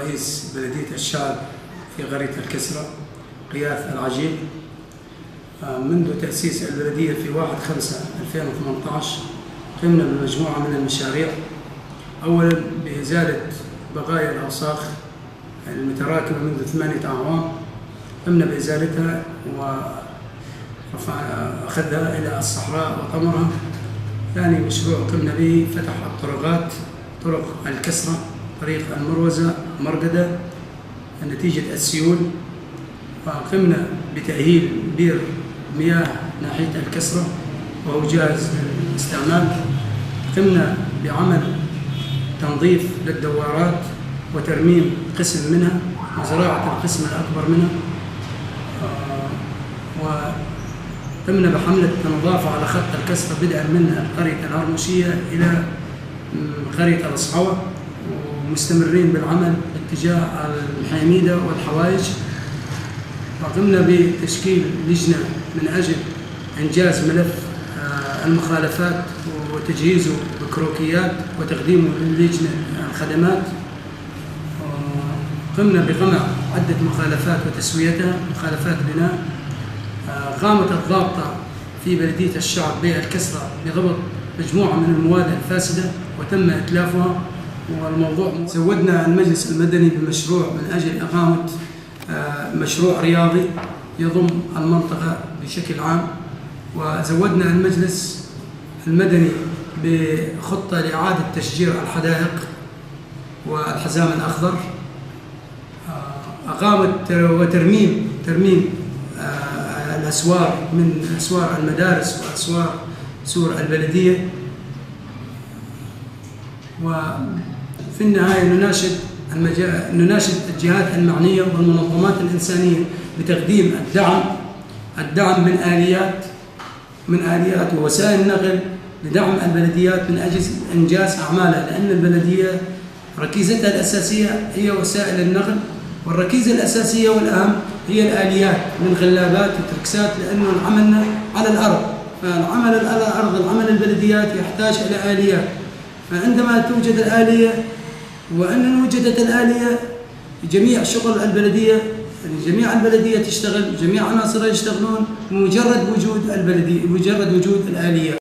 رئيس بلدية الشعب في قرية الكسرة غياث العجيل. منذ تأسيس البلدية في 1/5/2018 قمنا بمجموعة من المشاريع. أولا بإزالة بقايا الأوساخ المتراكمة منذ 8 أعوام، قمنا بإزالتها وأخذها إلى الصحراء وطمرها. ثاني مشروع قمنا به فتح الطرقات، طرق الكسرة، طريق المروزة مرقدة نتيجة السيول، وقمنا بتأهيل بير مياه ناحية الكسرة وهو جاهز للاستعمال. قمنا بعمل تنظيف للدوارات وترميم قسم منها وزراعة القسم الأكبر منها، وقمنا بحملة النظافة على خط الكسرة بدءا من قرية الهرمشية إلى قرية الأصحوة، ومستمرين بالعمل باتجاه الحميدة والحوايج. وقمنا بتشكيل لجنة من أجل إنجاز ملف المخالفات وتجهيزه بكروكيات وتقديمه للجنة الخدمات. قمنا بقمع عدة مخالفات وتسويتها، مخالفات بناء. قامت الضابطة في بلدية الشعب بالكسرة بضبط مجموعة من المواد الفاسدة وتم إتلافها. والموضوع زودنا المجلس المدني بمشروع من أجل إقامة مشروع رياضي يضم المنطقة بشكل عام، وزودنا المجلس المدني بخطة لإعادة تشجير الحدائق والحزام الأخضر. أقامت وترميم الأسوار من أسوار المدارس وأسوار سور البلدية. وفي النهاية نناشد الجهات المعنية والمنظمات الإنسانية بتقديم الدعم من آليات ووسائل النقل لدعم البلديات من أجل إنجاز أعمالها، لأن البلدية ركيزتها الأساسية هي وسائل النقل، والركيزة الأساسية والأهم هي الآليات من غلابات وتركسات، لأنه عملنا على الأرض، فالعمل على الأرض العمل البلديات يحتاج إلى آليات. فعندما توجد الآلية وأن وجدت الآلية جميع شغل البلدية، جميع البلدية تشتغل، جميع عناصرها يشتغلون، مجرد وجود الآلية.